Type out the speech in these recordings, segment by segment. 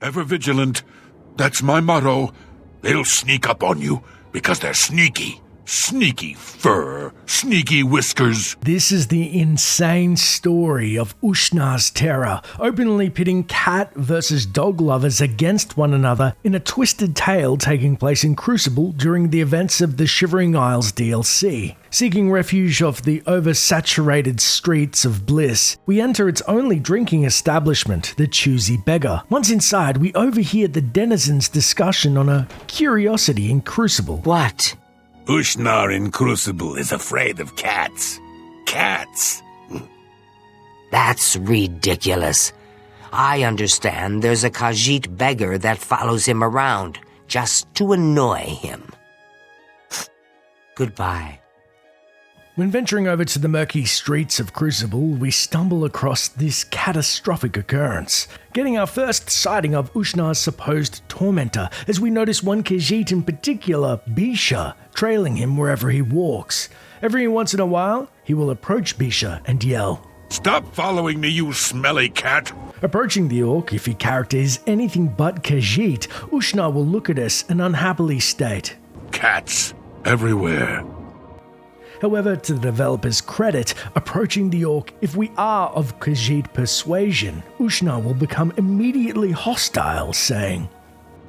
Ever vigilant. That's my motto. They'll sneak up on you because they're sneaky. Sneaky fur, sneaky whiskers. This is the insane story of Ushnar's terror, openly pitting cat versus dog lovers against one another in a twisted tale taking place in Crucible during the events of the Shivering Isles DLC. Seeking refuge off the oversaturated streets of Bliss, we enter its only drinking establishment, the Choosy Beggar. Once inside, we overhear the denizens' discussion on a curiosity in Crucible. What? Ushnar in Crucible is afraid of cats. Cats! That's ridiculous. I understand there's a Khajiit beggar that follows him around, just to annoy him. Goodbye. When venturing over to the murky streets of Crucible, we stumble across this catastrophic occurrence, getting our first sighting of Ushnar's supposed tormentor, as we notice one Khajiit in particular, Bhisha, trailing him wherever he walks. Every once in a while, he will approach Bhisha and yell, Stop following me, you smelly cat! Approaching the orc, if your character is anything but Khajiit, Ushnar will look at us and unhappily state, Cats everywhere. However, to the developer's credit, approaching the orc, if we are of Khajiit persuasion, Ushnar will become immediately hostile, saying,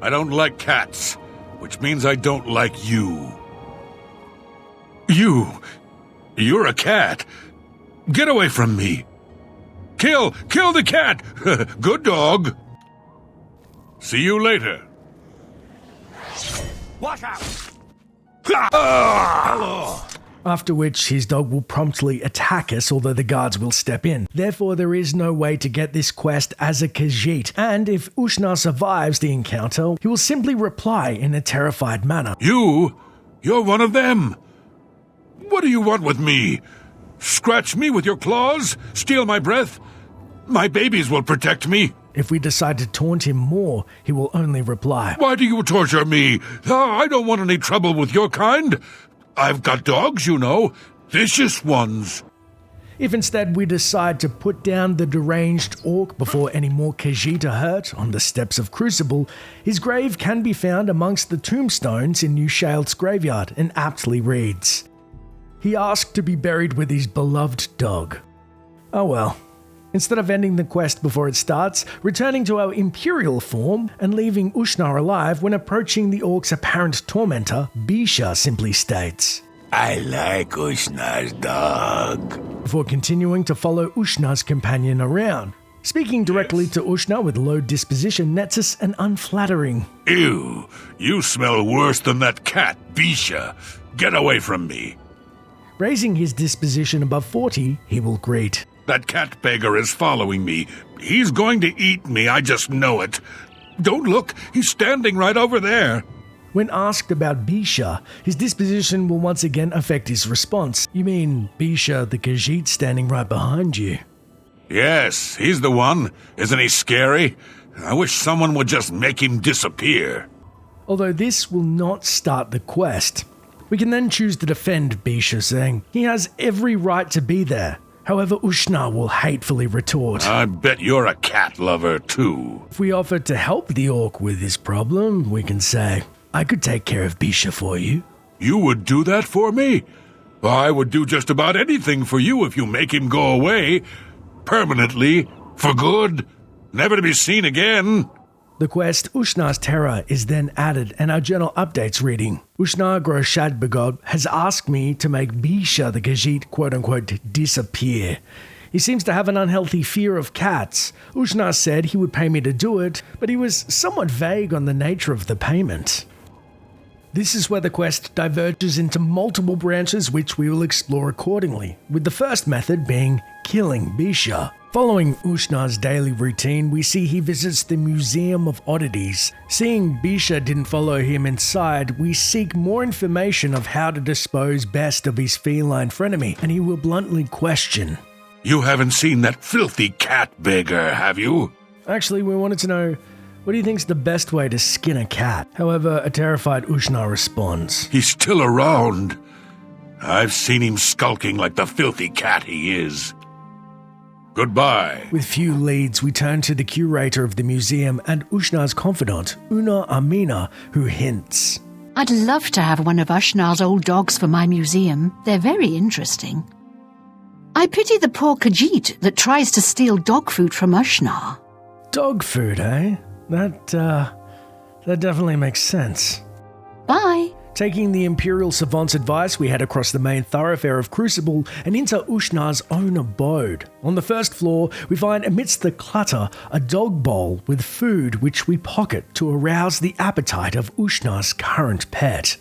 I don't like cats, which means I don't like you. You're a cat. Get away from me. Kill the cat. Good dog. See you later. Watch out! Hello. After which his dog will promptly attack us, although the guards will step in. Therefore, there is no way to get this quest as a Khajiit, and if Ushnar survives the encounter, he will simply reply in a terrified manner. You're one of them. What do you want with me? Scratch me with your claws? Steal my breath? My babies will protect me. If we decide to taunt him more, he will only reply, Why do you torture me? I don't want any trouble with your kind. I've got dogs, you know. Vicious ones. If instead we decide to put down the deranged orc before any more Khajiit are hurt on the steps of Crucible, his grave can be found amongst the tombstones in New Shaled's graveyard and aptly reads, He asked to be buried with his beloved dog. Oh well. Instead of ending the quest before it starts, returning to our Imperial form and leaving Ushnar alive when approaching the orc's apparent tormentor, Bhisha simply states, I like Ushnar's dog. Before continuing to follow Ushnar's companion around. Speaking directly to Ushnar with low disposition nets us an unflattering, Ew, you smell worse than that cat, Bhisha. Get away from me. Raising his disposition above 40, he will greet, That cat beggar is following me. He's going to eat me, I just know it. Don't look, he's standing right over there. When asked about Bhisha, his disposition will once again affect his response. You mean Bhisha the Khajiit standing right behind you? Yes, he's the one. Isn't he scary? I wish someone would just make him disappear. Although this will not start the quest. We can then choose to defend Bhisha, saying he has every right to be there. However, Ushnar will hatefully retort, I bet you're a cat lover, too. If we offer to help the orc with his problem, we can say, I could take care of Bhisha for you. You would do that for me? I would do just about anything for you if you make him go away. Permanently. For good. Never to be seen again. The quest Ushnar's Terror is then added, and our journal updates reading, Ushnar gro-Shadborgob has asked me to make Bhisha the Khajiit quote-unquote disappear. He seems to have an unhealthy fear of cats. Ushnar said he would pay me to do it, but he was somewhat vague on the nature of the payment. This is where the quest diverges into multiple branches which we will explore accordingly, with the first method being killing Bhisha. Following Ushnar's daily routine, we see he visits the Museum of Oddities. Seeing Bhisha didn't follow him inside, we seek more information of how to dispose best of his feline frenemy, and he will bluntly question, You haven't seen that filthy cat beggar, have you? Actually, we wanted to know, what do you think's the best way to skin a cat? However, a terrified Ushnar responds, He's still around. I've seen him skulking like the filthy cat he is. Goodbye. With few leads, we turn to the curator of the museum and Ushnar's confidant, Una Amina, who hints. I'd love to have one of Ushnar's old dogs for my museum. They're very interesting. I pity the poor Khajiit that tries to steal dog food from Ushnar. Dog food, eh? That definitely makes sense. Bye. Taking the Imperial Savant's advice, we head across the main thoroughfare of Crucible and into Ushnar's own abode. On the first floor, we find amidst the clutter a dog bowl with food which we pocket to arouse the appetite of Ushnar's current pet.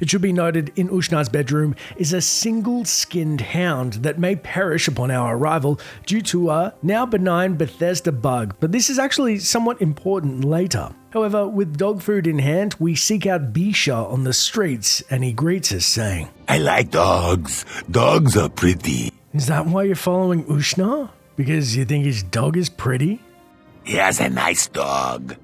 It should be noted in Ushnar's bedroom is a single-skinned hound that may perish upon our arrival due to a now benign Bethesda bug, but this is actually somewhat important later. However, with dog food in hand, we seek out Bhisha on the streets and he greets us saying, I like dogs. Dogs are pretty. Is that why you're following Ushnar? Because you think his dog is pretty? He has a nice dog.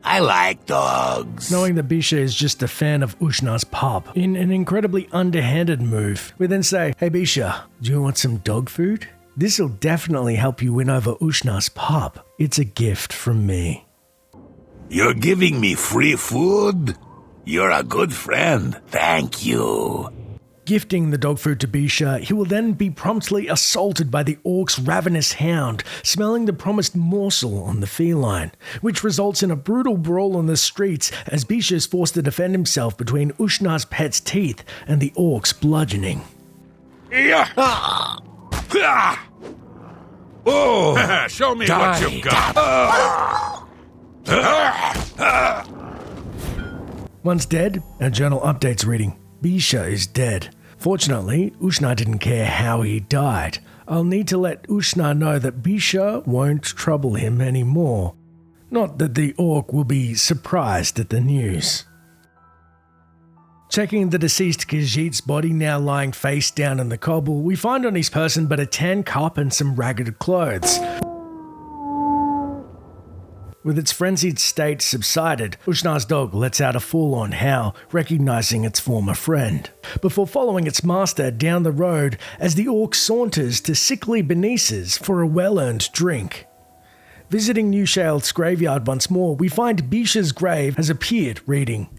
I like dogs. Knowing that Bhisha is just a fan of Ushnar's pup, in an incredibly underhanded move, we then say, Hey Bhisha, do you want some dog food? This'll definitely help you win over Ushnar's pup. It's a gift from me. You're giving me free food? You're a good friend. Thank you. Gifting the dog food to Bhisha, he will then be promptly assaulted by the orc's ravenous hound, smelling the promised morsel on the feline, which results in a brutal brawl on the streets as Bhisha is forced to defend himself between Ushnar's pet's teeth and the orc's bludgeoning. Oh, show me what you've got. Once dead, our journal updates reading, Bhisha is dead. Fortunately, Ushnar didn't care how he died. I'll need to let Ushnar know that Bhisha won't trouble him anymore. Not that the orc will be surprised at the news. Checking the deceased Khajiit's body now lying face down in the cobble, we find on his person but a tan cup and some ragged clothes. With its frenzied state subsided, Ushnar's dog lets out a full-on howl, recognizing its former friend, before following its master down the road as the orc saunters to sickly Benice's for a well-earned drink. Visiting New Shael's graveyard once more, we find Bhisha's grave has appeared reading,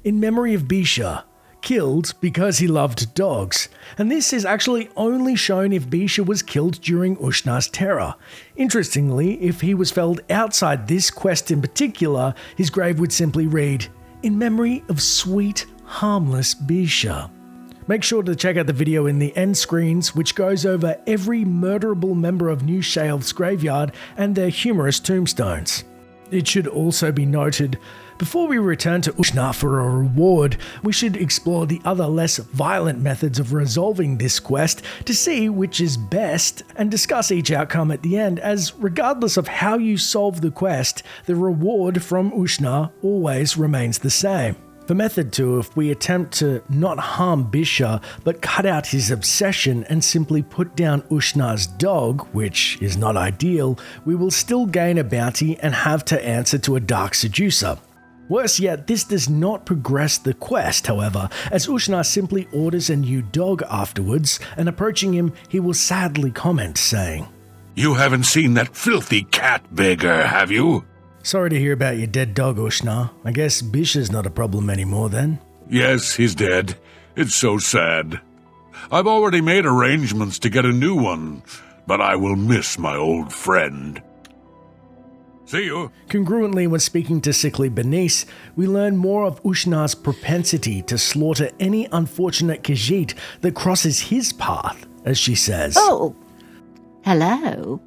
In memory of Bhisha, killed because he loved dogs, and this is actually only shown if Bhisha was killed during Ushnar's terror. Interestingly, if he was felled outside this quest in particular, his grave would simply read, In memory of sweet, harmless Bhisha. Make sure to check out the video in the end screens, which goes over every murderable member of New Shael's graveyard and their humorous tombstones. It should also be noted, before we return to Ushnar for a reward, we should explore the other less violent methods of resolving this quest to see which is best and discuss each outcome at the end, as regardless of how you solve the quest, the reward from Ushnar always remains the same. For method 2, if we attempt to not harm Bhisha but cut out his obsession and simply put down Ushnar's dog, which is not ideal, we will still gain a bounty and have to answer to a dark seducer. Worse yet, this does not progress the quest, however, as Ushnar simply orders a new dog afterwards, and approaching him, he will sadly comment, saying, You haven't seen that filthy cat beggar, have you? Sorry to hear about your dead dog, Ushnar. I guess Bhisha's not a problem anymore then. Yes, he's dead. It's so sad. I've already made arrangements to get a new one, but I will miss my old friend. See you. Congruently, when speaking to sickly Benice, we learn more of Ushnar's propensity to slaughter any unfortunate Khajiit that crosses his path, as she says. Oh, hello.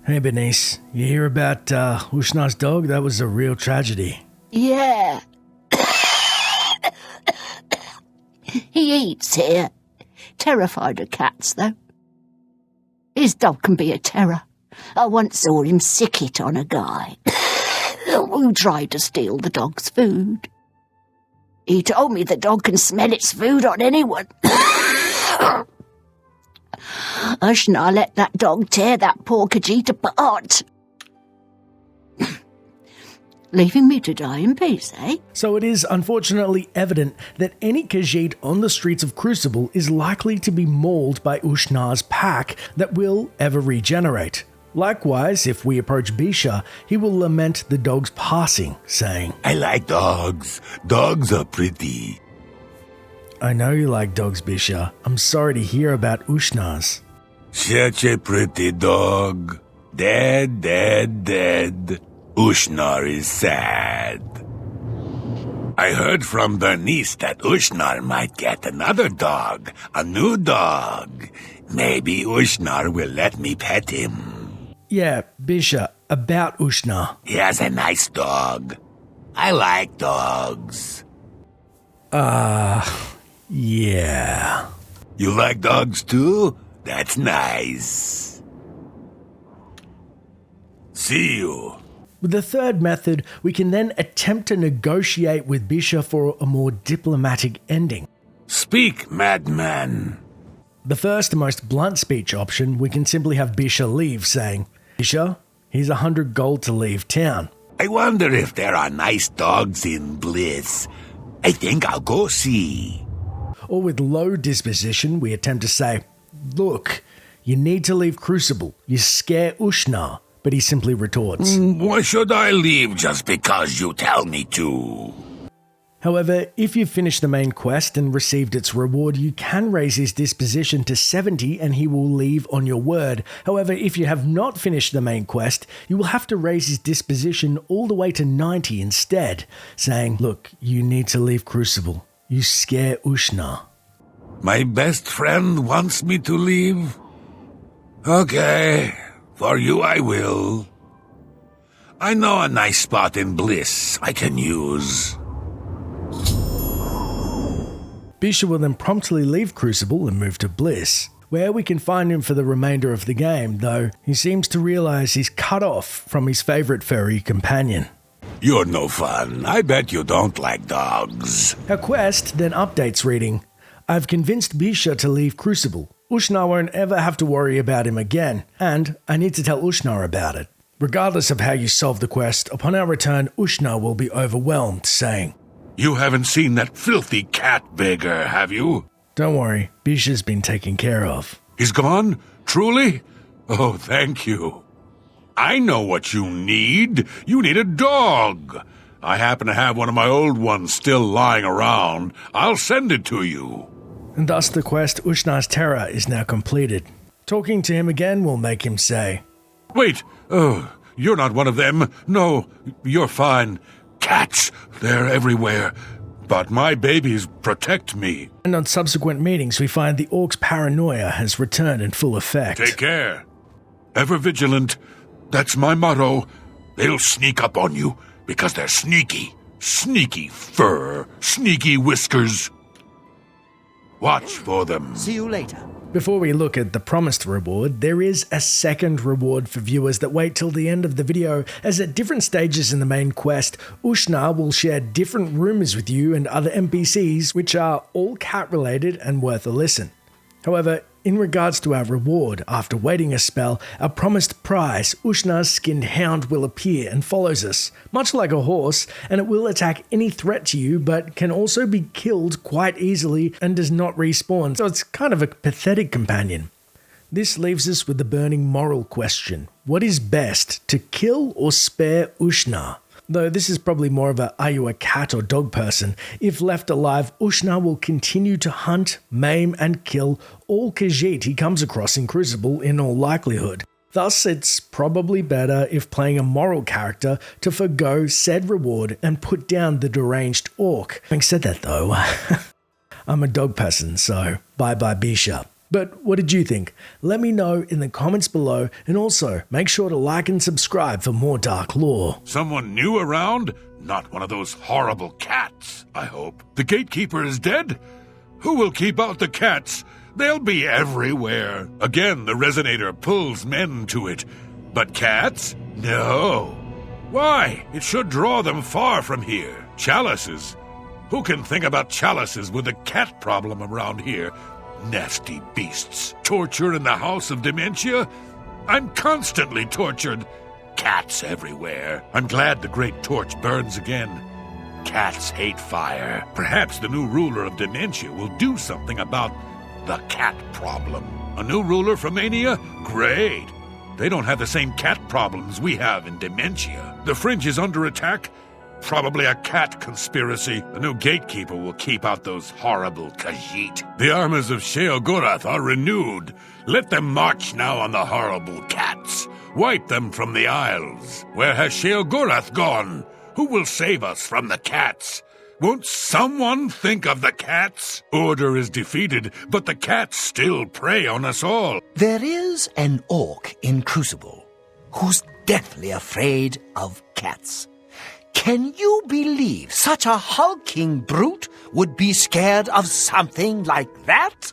Hey Benice, you hear about Ushnar's dog? That was a real tragedy. Yeah. He eats here. Terrified of cats, though. His dog can be a terror. I once saw him sick it on a guy who tried to steal the dog's food. He told me the dog can smell its food on anyone. Ushnar let that dog tear that poor Khajiit apart. Leaving me to die in peace, eh? So it is unfortunately evident that any Khajiit on the streets of Crucible is likely to be mauled by Ushnar's pack that will ever regenerate. Likewise, if we approach Bhisha, he will lament the dog's passing, saying, I like dogs. Dogs are pretty. I know you like dogs, Bhisha. I'm sorry to hear about Ushnar's. Such a pretty dog. Dead, dead, dead. Ushnar is sad. I heard from Bernice that Ushnar might get another dog, a new dog. Maybe Ushnar will let me pet him. Yeah, Bhisha, about Ushnar. He has a nice dog. I like dogs. Yeah. You like dogs too? That's nice. See you. With the third method, we can then attempt to negotiate with Bhisha for a more diplomatic ending. Speak, madman. The first and most blunt speech option, we can simply have Bhisha leave, saying, Bhisha, here's 100 gold to leave town. I wonder if there are nice dogs in Bliss. I think I'll go see. Or with low disposition, we attempt to say, look, you need to leave Crucible. You scare Ushnar. But he simply retorts, Why should I leave just because you tell me to? However, if you've finished the main quest and received its reward, you can raise his disposition to 70 and he will leave on your word. However, if you have not finished the main quest, you will have to raise his disposition all the way to 90 instead, saying, look, you need to leave Crucible. You scare Ushnar. My best friend wants me to leave? Okay, for you I will. I know a nice spot in Bliss I can use. Bhisha will then promptly leave Crucible and move to Bliss, where we can find him for the remainder of the game, though he seems to realise he's cut off from his favourite furry companion. You're no fun. I bet you don't like dogs. Our quest then updates reading, I've convinced Bhisha to leave Crucible. Ushnar won't ever have to worry about him again, and I need to tell Ushnar about it. Regardless of how you solve the quest, upon our return, Ushnar will be overwhelmed, saying, You haven't seen that filthy cat beggar, have you? Don't worry, Bhisha's been taken care of. He's gone? Truly? Oh, thank you. I know what you need. You need a dog. I happen to have one of my old ones still lying around. I'll send it to you. And thus the quest Ushnar's Terror is now completed. Talking to him again will make him say, Wait, oh, you're not one of them. No, you're fine. Cats, they're everywhere. But my babies protect me. And on subsequent meetings we find the orc's paranoia has returned in full effect. Take care. Ever vigilant. That's my motto. They'll sneak up on you because they're sneaky. Sneaky fur, sneaky whiskers. Watch for them. See you later. Before we look at the promised reward, there is a second reward for viewers that wait till the end of the video, as at different stages in the main quest, Ushnar will share different rumours with you and other NPCs which are all cat related and worth a listen. However, in regards to our reward, after waiting a spell, our promised prize, Ushnar's skinned hound, will appear and follows us, much like a horse, and it will attack any threat to you, but can also be killed quite easily and does not respawn, so it's kind of a pathetic companion. This leaves us with the burning moral question. What is best, to kill or spare Ushnar? Though this is probably more of a are you a cat or dog person, if left alive, Ushnar will continue to hunt, maim and kill all Khajiit he comes across in Crucible in all likelihood. Thus, it's probably better if playing a moral character to forgo said reward and put down the deranged orc. Having said that though, I'm a dog person, so bye-bye Bhisha. But what did you think? Let me know in the comments below, and also make sure to like and subscribe for more dark lore. Someone new around? Not one of those horrible cats, I hope. The gatekeeper is dead? Who will keep out the cats? They'll be everywhere. Again, the resonator pulls men to it. But cats? No. Why? It should draw them far from here. Chalices? Who can think about chalices with a cat problem around here? Nasty beasts. Torture in the House of Dementia? I'm constantly tortured. Cats everywhere. I'm glad the Great Torch burns again. Cats hate fire. Perhaps the new ruler of Dementia will do something about the cat problem. A new ruler from Mania? Great. They don't have the same cat problems we have in Dementia. The Fringe is under attack? Probably a cat conspiracy. The new gatekeeper will keep out those horrible Khajiit. The armies of Sheogorath are renewed. Let them march now on the horrible cats. Wipe them from the Isles. Where has Sheogorath gone? Who will save us from the cats? Won't someone think of the cats? Order is defeated, but the cats still prey on us all. There is an orc in Crucible who's deathly afraid of cats. Can you believe such a hulking brute would be scared of something like that?